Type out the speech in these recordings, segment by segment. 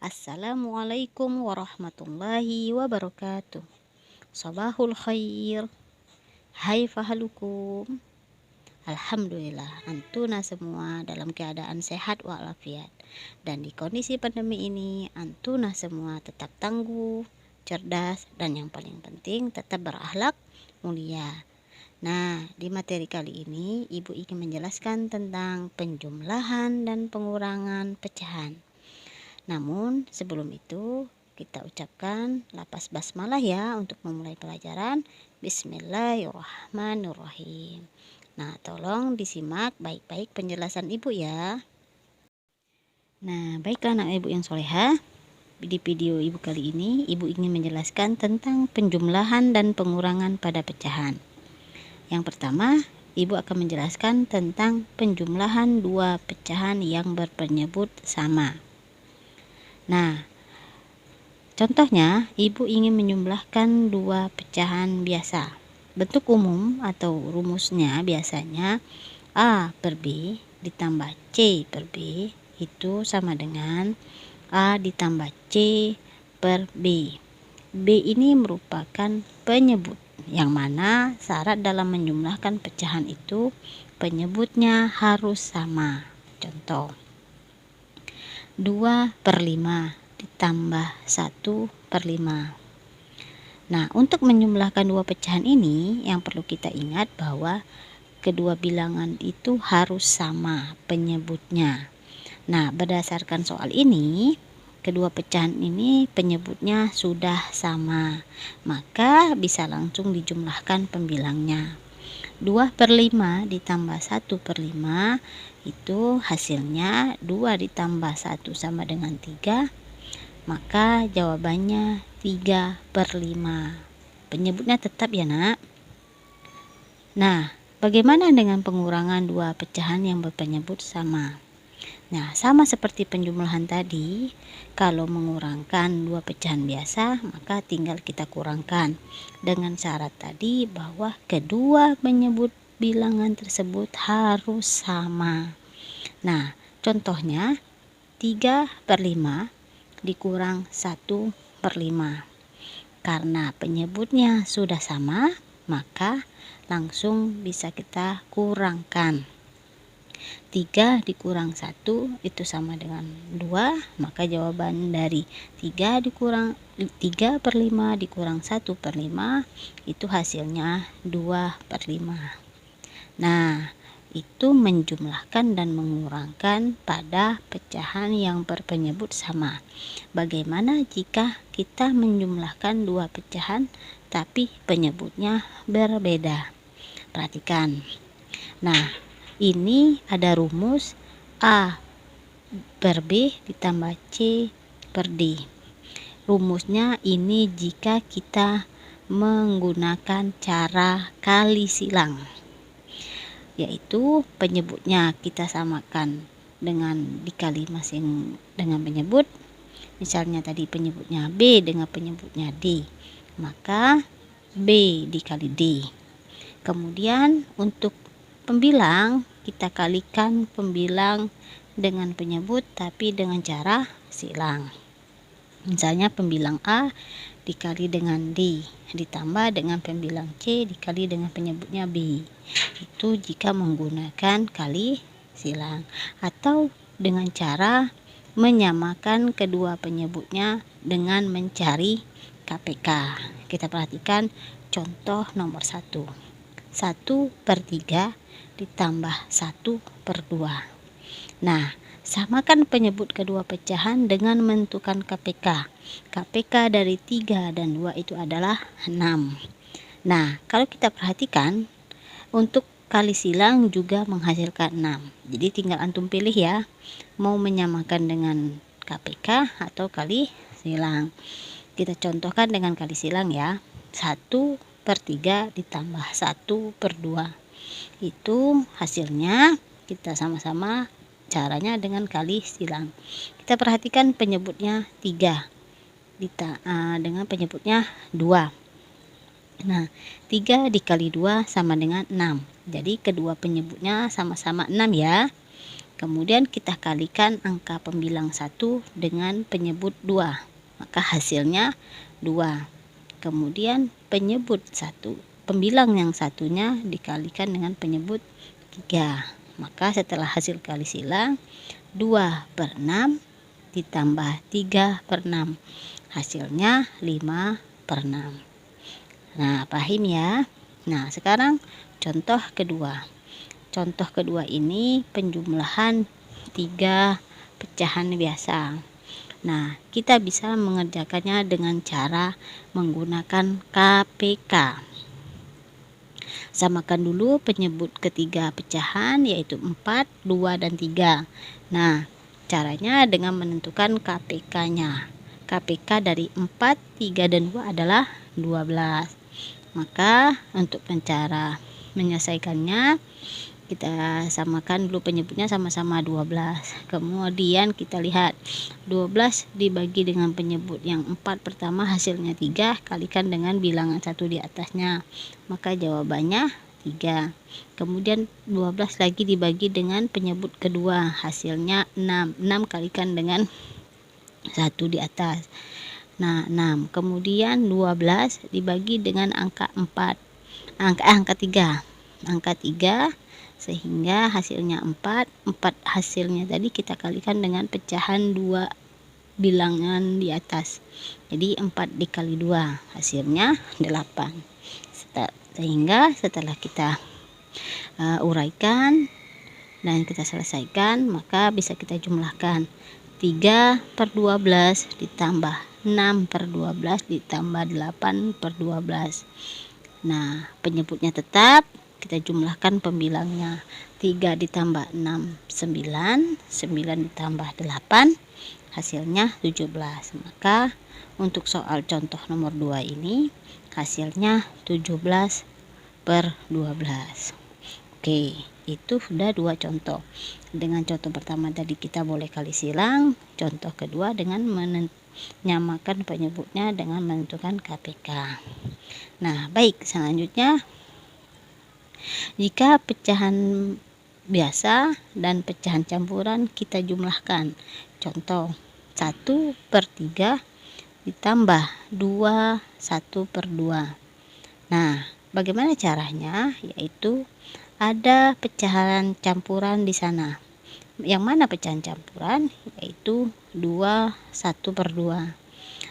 Assalamualaikum warahmatullahi wabarakatuh. Sabahul khair. Hai fahalukum. Alhamdulillah antuna semua dalam keadaan sehat walafiat. Dan di kondisi pandemi ini antuna semua tetap tangguh, cerdas, dan yang paling penting tetap berakhlak mulia. Nah, di materi kali ini Ibu ingin menjelaskan tentang penjumlahan dan pengurangan pecahan. Namun sebelum itu kita ucapkan lapas basmalah ya untuk memulai pelajaran. Bismillahirrahmanirrahim. Nah, tolong disimak baik-baik penjelasan Ibu ya. Nah, baiklah anak Ibu yang soleha. Di video Ibu kali ini, Ibu ingin menjelaskan tentang penjumlahan dan pengurangan pada pecahan. Yang pertama, Ibu akan menjelaskan tentang penjumlahan dua pecahan yang berpenyebut sama. Nah, contohnya, Ibu ingin menjumlahkan dua pecahan biasa. Bentuk umum atau rumusnya biasanya A per B ditambah C per B itu sama dengan A ditambah C per B. B ini merupakan penyebut, yang mana syarat dalam menjumlahkan pecahan itu penyebutnya harus sama. Contoh, 2/5 ditambah 1/5. Nah, untuk menjumlahkan dua pecahan ini yang perlu kita ingat bahwa kedua bilangan itu harus sama penyebutnya. Nah, berdasarkan soal ini, kedua pecahan ini penyebutnya sudah sama, maka bisa langsung dijumlahkan pembilangnya. 2/5 ditambah 1/5 itu hasilnya 2 ditambah 1 sama dengan 3, maka jawabannya 3/5. Penyebutnya tetap ya nak. Nah, bagaimana dengan pengurangan dua pecahan yang berpenyebut sama? Nah, sama seperti penjumlahan tadi, kalau mengurangkan dua pecahan biasa, maka tinggal kita kurangkan dengan syarat tadi bahwa kedua penyebut bilangan tersebut harus sama. Nah, contohnya 3/5 dikurang 1/5. Karena penyebutnya sudah sama, maka langsung bisa kita kurangkan. 3 dikurang 1 itu sama dengan 2, maka jawaban dari 3/5 dikurang 1/5 itu hasilnya 2/5. Nah, itu menjumlahkan dan mengurangkan pada pecahan yang berpenyebut sama. Bagaimana jika kita menjumlahkan dua pecahan tapi penyebutnya berbeda? Perhatikan. Nah, ini ada rumus A per B ditambah C per D. Rumusnya ini jika kita menggunakan cara kali silang, yaitu penyebutnya kita samakan dengan dikali masing dengan penyebut. Misalnya tadi penyebutnya B dengan penyebutnya D, maka B dikali D. Kemudian untuk pembilang, kita kalikan pembilang dengan penyebut tapi dengan cara silang. Misalnya pembilang A dikali dengan D ditambah dengan pembilang C dikali dengan penyebutnya B. Itu jika menggunakan kali silang, atau dengan cara menyamakan kedua penyebutnya dengan mencari KPK. Kita perhatikan contoh nomor 1. 1/3 ditambah 1/2. Nah, samakan penyebut kedua pecahan dengan menentukan KPK. KPK dari 3 dan 2 itu adalah 6. Nah, kalau kita perhatikan, untuk kali silang juga menghasilkan 6. Jadi tinggal antum pilih ya, mau menyamakan dengan KPK atau kali silang. Kita contohkan dengan kali silang ya. 1/3 ditambah 1/2. Itu hasilnya kita sama-sama caranya dengan kali silang. Kita perhatikan penyebutnya 3 dengan penyebutnya 2. Nah, 3 dikali 2 sama dengan 6. Jadi kedua penyebutnya sama-sama 6 ya. Kemudian kita kalikan angka pembilang 1 dengan penyebut 2, maka hasilnya 2. Kemudian penyebut 1, pembilang yang satunya dikalikan dengan penyebut 3. Maka setelah hasil kali silang 2/6 ditambah 3/6, hasilnya 5/6. Nah, paham ya? Nah, sekarang contoh kedua. Contoh kedua ini penjumlahan 3 pecahan biasa. Nah, kita bisa mengerjakannya dengan cara menggunakan KPK. Samakan dulu penyebut ketiga pecahan, yaitu 4, 2, dan 3. Nah, caranya dengan menentukan KPK-nya. KPK dari 4, 3, dan 2 adalah 12. Maka untuk cara menyelesaikannya, kita samakan dulu penyebutnya sama-sama 12. Kemudian kita lihat 12 dibagi dengan penyebut yang 4 pertama hasilnya 3, kalikan dengan bilangan 1 di atasnya, maka jawabannya 3. Kemudian 12 lagi dibagi dengan penyebut kedua, hasilnya 6. 6 kalikan dengan 1 di atas. Nah, 6. Kemudian 12 dibagi dengan angka 4. Angka 3. Angka 3 sehingga hasilnya 4. 4 hasilnya tadi kita kalikan dengan pecahan 2 bilangan di atas. Jadi 4 dikali 2 hasilnya 8. Sehingga setelah kita uraikan dan kita selesaikan, maka bisa kita jumlahkan 3/12 ditambah 6/12 ditambah 8/12. Nah, penyebutnya tetap, kita jumlahkan pembilangnya. 3 ditambah 6 9, 9 ditambah 8 hasilnya 17. Maka untuk soal contoh nomor 2 ini hasilnya 17/12. Oke, itu sudah 2 contoh. Dengan contoh pertama tadi kita boleh kali silang, contoh kedua dengan menyamakan penyebutnya dengan menentukan KPK. Nah, baik, selanjutnya jika pecahan biasa dan pecahan campuran kita jumlahkan. Contoh 1/3 ditambah 2 1/2. Nah, bagaimana caranya? Yaitu ada pecahan campuran di sana. Yang mana pecahan campuran? Yaitu 2 1/2.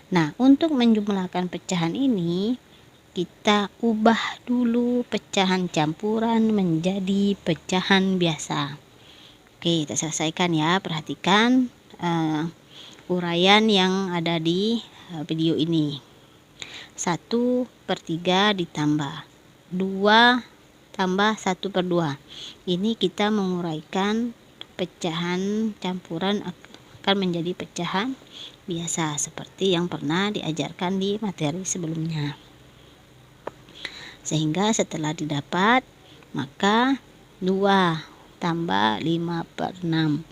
Nah, untuk menjumlahkan pecahan ini, kita ubah dulu pecahan campuran menjadi pecahan biasa. Oke, kita selesaikan ya. Perhatikan uraian yang ada di video ini. 1/3 ditambah 2 tambah 1/2. Ini kita menguraikan pecahan campuran akan menjadi pecahan biasa seperti yang pernah diajarkan di materi sebelumnya. Sehingga setelah didapat, maka 2 tambah 5/6.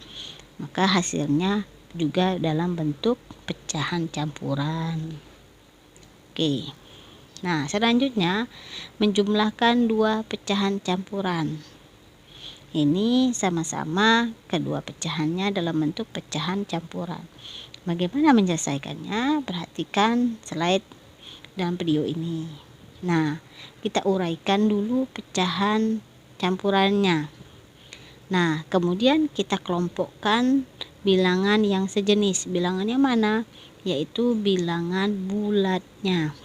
Maka hasilnya juga dalam bentuk pecahan campuran. Oke. Nah, selanjutnya menjumlahkan 2 pecahan campuran. Ini sama-sama kedua pecahannya dalam bentuk pecahan campuran. Bagaimana menyelesaikannya? Perhatikan slide dalam video ini. Nah, kita uraikan dulu pecahan campurannya. Nah, kemudian kita kelompokkan bilangan yang sejenis. Bilangannya mana? Yaitu bilangan bulatnya.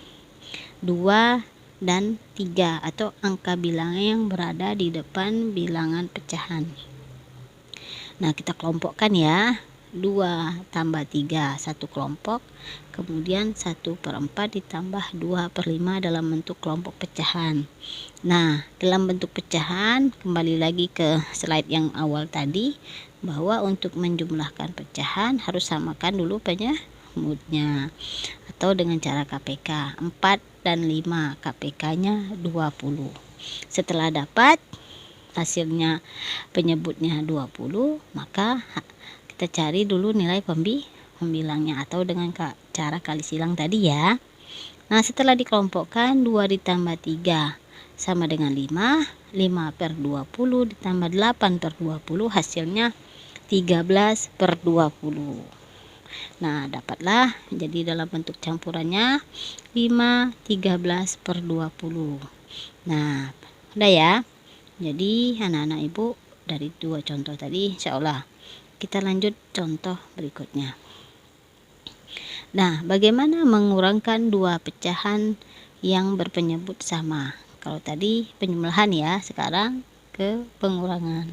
2 dan 3 atau angka bilangan yang berada di depan bilangan pecahan. Nah, kita kelompokkan ya. 2 tambah 3 satu kelompok, kemudian 1/4 ditambah 2/5 dalam bentuk kelompok pecahan. Nah, dalam bentuk pecahan kembali lagi ke slide yang awal tadi, bahwa untuk menjumlahkan pecahan harus samakan dulu penyebutnya atau dengan cara KPK. 4 dan 5, KPK-nya 20. Setelah dapat hasilnya penyebutnya 20, maka kita cari dulu nilai pembilangnya atau dengan cara kali silang tadi ya. Nah, setelah dikelompokkan 2 ditambah 3 sama dengan 5, 5/20 ditambah 8/20 hasilnya 13/20. Nah, dapatlah jadi dalam bentuk campurannya 5 13/20. Nah, udah ya. Jadi anak-anak ibu dari dua contoh tadi insya Allah. Kita lanjut contoh berikutnya. Nah, bagaimana mengurangkan dua pecahan yang berpenyebut sama? Kalau tadi penjumlahan ya, sekarang ke pengurangan.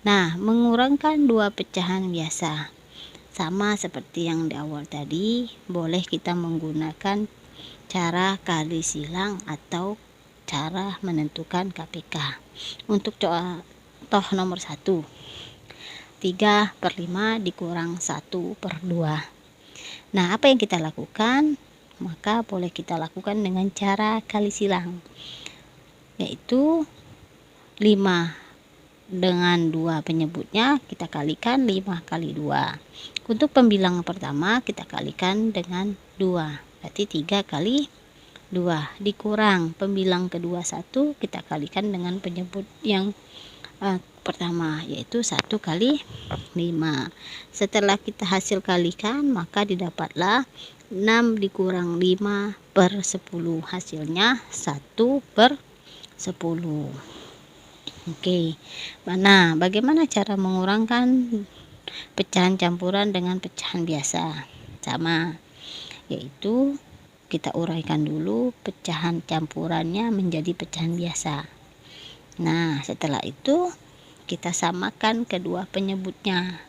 Nah, mengurangkan dua pecahan biasa sama seperti yang di awal tadi, boleh kita menggunakan cara kali silang atau cara menentukan KPK. Untuk contoh nomor 1, 3/5 dikurang 1/2. Nah, apa yang kita lakukan? Maka boleh kita lakukan dengan cara kali silang, yaitu 5 dengan 2 penyebutnya kita kalikan 5 kali 2. Untuk pembilangan pertama kita kalikan dengan 2, berarti 3 kali 2 dikurang pembilang kedua 1, kita kalikan dengan penyebut yang pertama, yaitu 1 kali 5. Setelah kita hasil kalikan, maka didapatlah 6 dikurang 5/10, hasilnya 1/10. Oke, nah bagaimana cara mengurangkan pecahan campuran dengan pecahan biasa? Sama, yaitu kita uraikan dulu pecahan campurannya menjadi pecahan biasa. Nah, setelah itu kita samakan kedua penyebutnya.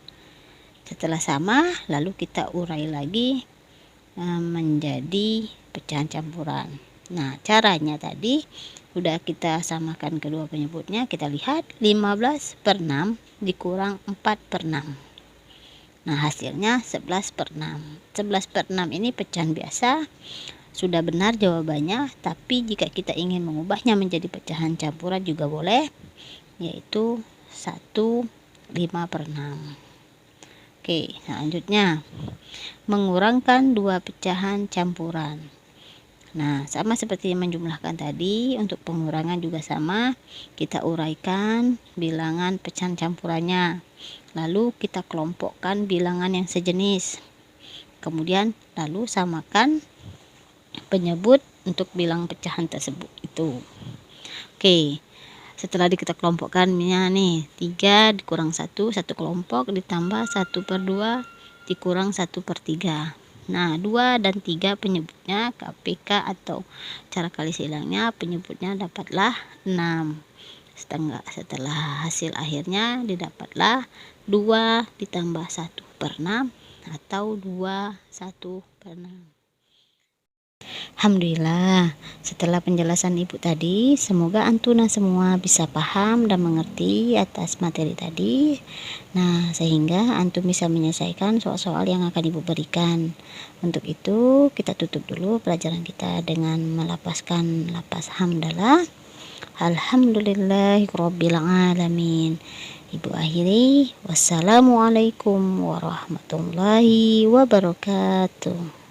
Setelah sama, lalu kita urai lagi menjadi pecahan campuran. Nah, caranya tadi udah kita samakan kedua penyebutnya, kita lihat 15/6 dikurang 4/6. Nah, hasilnya 11/6. 11/6 ini pecahan biasa. Sudah benar jawabannya, tapi jika kita ingin mengubahnya menjadi pecahan campuran juga boleh, yaitu 1/5/6. Oke, selanjutnya mengurangkan dua pecahan campuran. Nah, sama seperti menjumlahkan tadi, untuk pengurangan juga sama. Kita uraikan bilangan pecahan campurannya. Lalu kita kelompokkan bilangan yang sejenis. Kemudian lalu samakan penyebut untuk bilang pecahan tersebut itu. Oke. Setelah kita kelompokkan nih 3 dikurang 1 kelompok ditambah 1/2 dikurang 1/3. Nah, 2 dan 3 penyebutnya KPK atau cara kali silangnya, penyebutnya dapatlah 6 setengah. Setelah hasil akhirnya didapatlah 2 ditambah 1/6 atau 2 1/6. Alhamdulillah, setelah penjelasan ibu tadi, semoga antuna semua bisa paham dan mengerti atas materi tadi. Nah, sehingga antum bisa menyelesaikan soal-soal yang akan ibu berikan. Untuk itu, kita tutup dulu pelajaran kita dengan melafazkan lafaz hamdalah. Alhamdulillahirabbil alamin. Ibu akhiri, wassalamualaikum warahmatullahi wabarakatuh.